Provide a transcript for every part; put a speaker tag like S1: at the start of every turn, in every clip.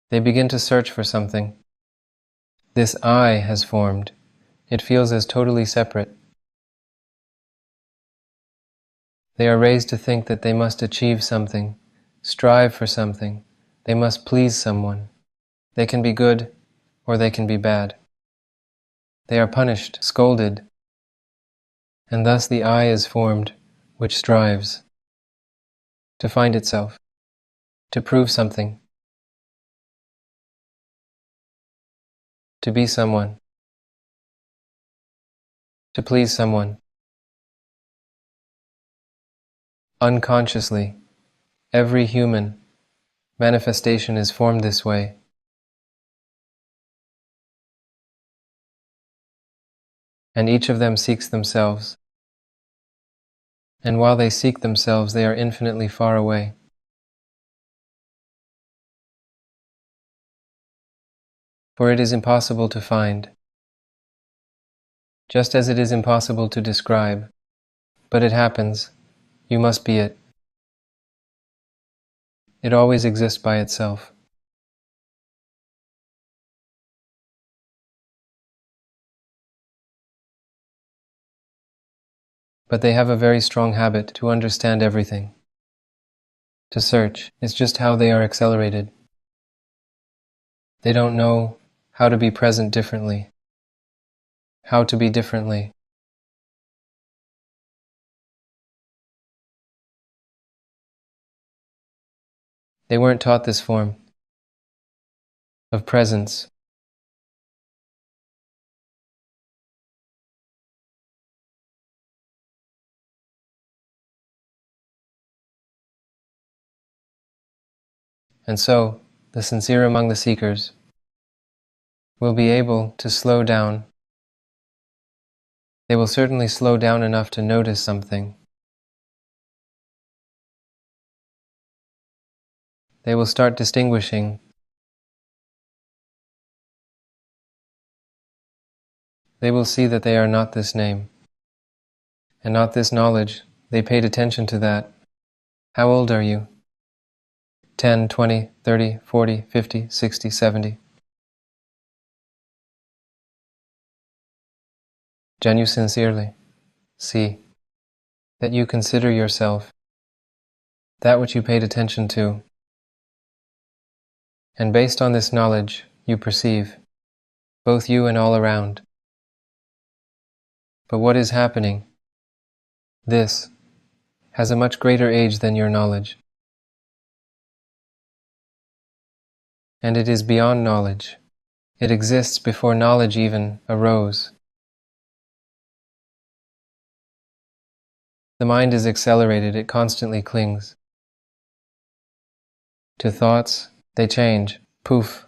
S1: They begin to search for something. This I has formed. It feels as totally separate. They are raised to think that they must achieve something, strive for something. They must please someone. They can be good or they can be bad. They are punished, scolded, and thus the I is formed, which strives to find itself, to prove something, to be someone, to please someone. Unconsciously, every human manifestation is formed this way. And each of them seeks themselves. And while they seek themselves, they are infinitely far away. For it is impossible to find, just as it is impossible to describe. But it happens. You must be it. It always exists by itself. But they have a very strong habit to understand everything. To search is just how they are accelerated. They don't know how to be present differently, how to be differently. They weren't taught this form of presence. And so, the sincere among the seekers will be able to slow down. They will certainly slow down enough to notice something. They will start distinguishing. They will see that they are not this name, and not this knowledge. They paid attention to that. How old are you? 10, 20, 30, 40, 50, 60, 70. Genu sincerely see that you consider yourself that which you paid attention to. And based on this knowledge, you perceive, both you and all around. But what is happening? This has a much greater age than your knowledge. And it is beyond knowledge. It exists before knowledge even arose. The mind is accelerated, it constantly clings to thoughts. They change. Poof.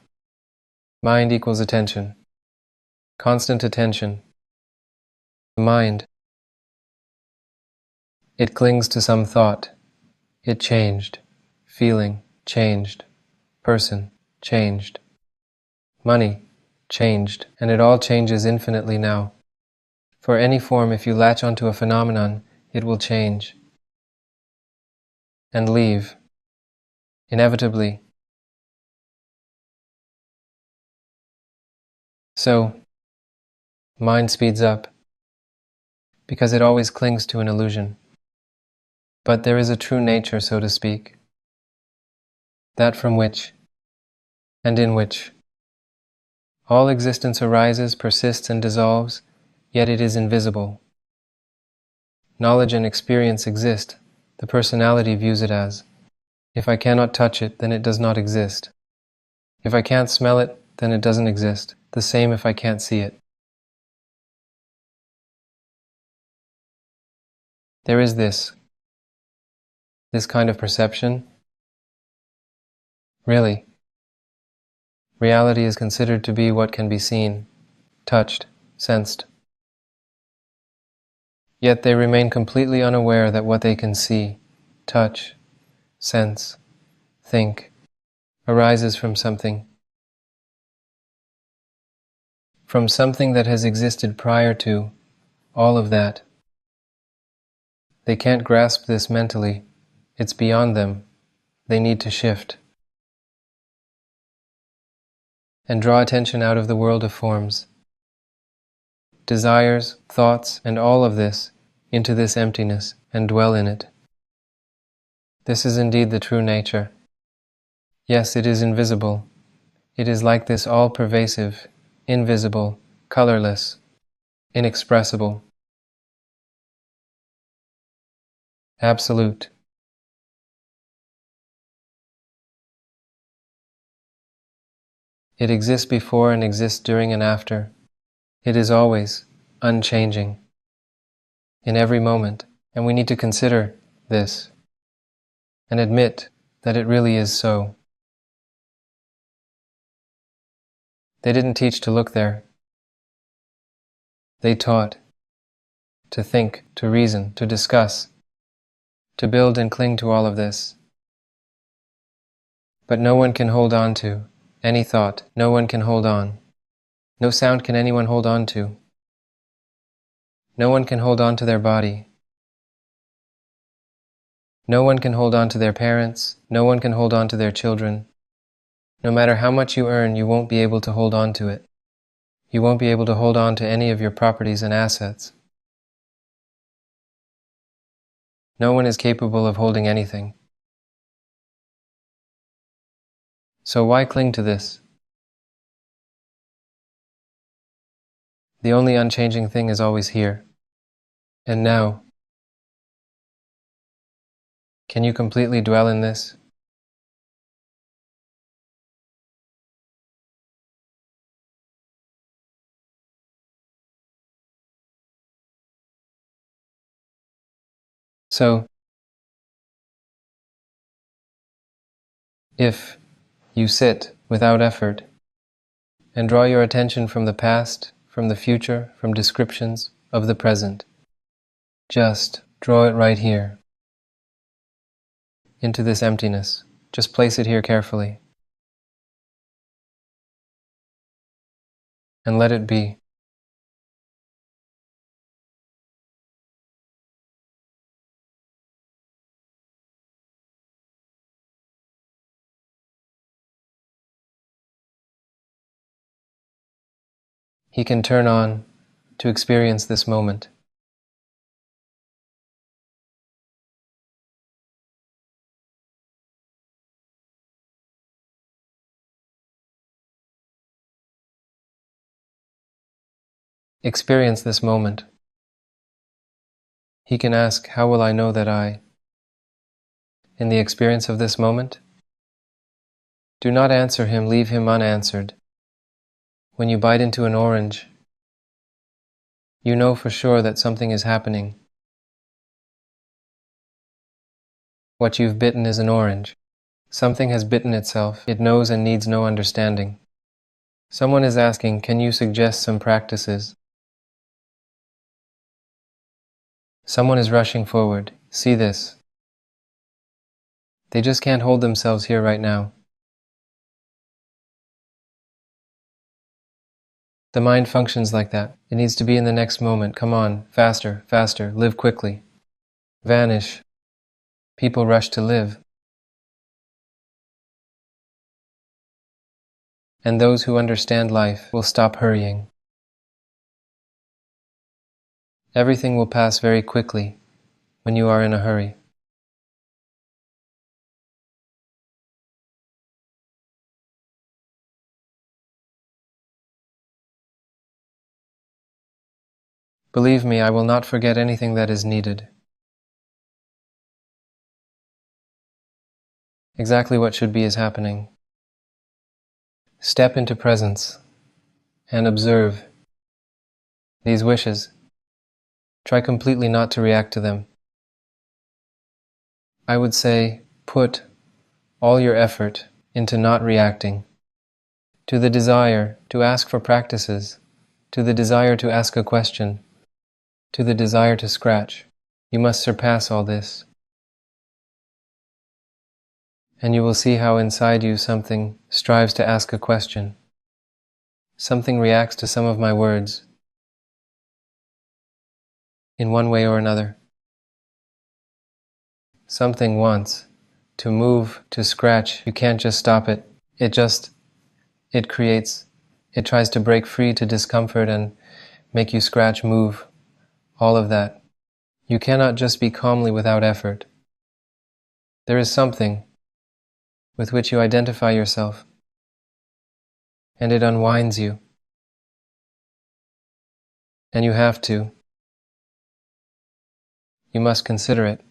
S1: Mind equals attention. Constant attention. The mind. It clings to some thought. It changed. Feeling changed. Person changed. Money changed. And it all changes infinitely now. For any form, if you latch onto a phenomenon, it will change and leave, inevitably. So, mind speeds up, because it always clings to an illusion. But there is a true nature, so to speak, that from which, and in which, all existence arises, persists, and dissolves, yet it is invisible. Knowledge and experience exist. The personality views it as, if I cannot touch it, then it does not exist. If I can't smell it, then it doesn't exist. The same if I can't see it. There is this kind of perception. Really, reality is considered to be what can be seen, touched, sensed. Yet they remain completely unaware that what they can see, touch, sense, think, arises from something that has existed prior to all of that. They can't grasp this mentally. It's beyond them. They need to shift. and draw attention out of the world of forms, desires, thoughts, and all of this into this emptiness and dwell in it. This is indeed the true nature. Yes, it is invisible. It is like this all-pervasive, invisible, colorless, inexpressible, absolute. It exists before and exists during and after. It is always unchanging in every moment, and we need to consider this and admit that it really is so. They didn't teach to look there. They taught to think, to reason, to discuss, to build and cling to all of this. But no one can hold on to any thought. No one can hold on. No sound can anyone hold on to. No one can hold on to their body. No one can hold on to their parents. No one can hold on to their children. No matter how much you earn, you won't be able to hold on to it. You won't be able to hold on to any of your properties and assets. No one is capable of holding anything. So why cling to this? The only unchanging thing is always here. And now, can you completely dwell in this? So, if you sit without effort and draw your attention from the past, from the future, from descriptions of the present, just draw it right here, into this emptiness. Just place it here carefully. And let it be. He can turn on to experience this moment. Experience this moment. He can ask, how will I know that in the experience of this moment? Do not answer him, leave him unanswered. When you bite into an orange, you know for sure that something is happening. What you've bitten is an orange. Something has bitten itself. It knows and needs no understanding. Someone is asking, can you suggest some practices? Someone is rushing forward. See this. They just can't hold themselves here right now. The mind functions like that. It needs to be in the next moment. Come on, faster, faster, live quickly. Vanish. People rush to live. And those who understand life will stop hurrying. Everything will pass very quickly when you are in a hurry. Believe me, I will not forget anything that is needed. Exactly what should be is happening. Step into presence and observe these wishes. Try completely not to react to them. I would say, put all your effort into not reacting to the desire to ask for practices, to the desire to ask a question, to the desire to scratch. You must surpass all this. And you will see how inside you something strives to ask a question. Something reacts to some of my words in one way or another. Something wants to move, to scratch. You can't just stop it. It just It creates, it tries to break free to discomfort and make you scratch, move, all of that. You cannot just be calmly without effort. There is something with which you identify yourself, and it unwinds you. And you have to. You must consider it.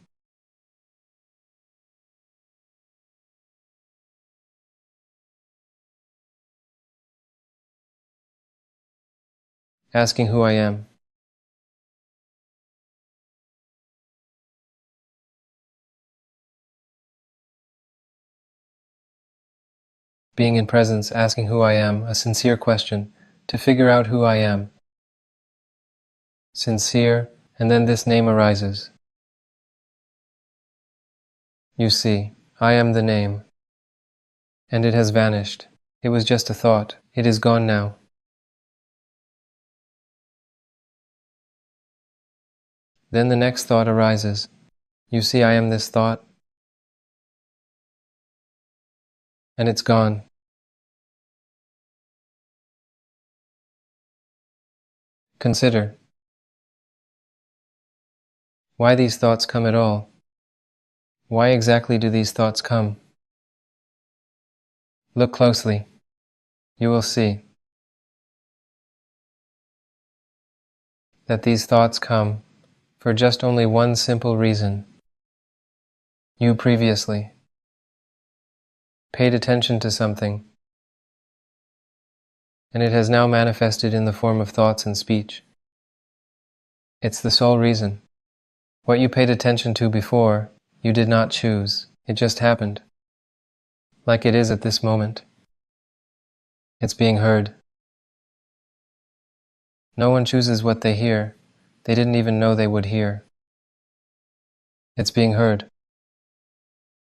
S1: Asking who I am. Being in presence, asking who I am, a sincere question, to figure out who I am. Sincere, and then this name arises. You see, I am the name. And it has vanished. It was just a thought. It is gone now. Then the next thought arises. You see, I am this thought. And it's gone. Consider. Why these thoughts come at all? Why exactly do these thoughts come? Look closely. You will see that these thoughts come for just only one simple reason. You previously paid attention to something, and it has now manifested in the form of thoughts and speech. It's the sole reason. What you paid attention to before, you did not choose. It just happened, like it is at this moment. It's being heard. No one chooses what they hear. They didn't even know they would hear. It's being heard.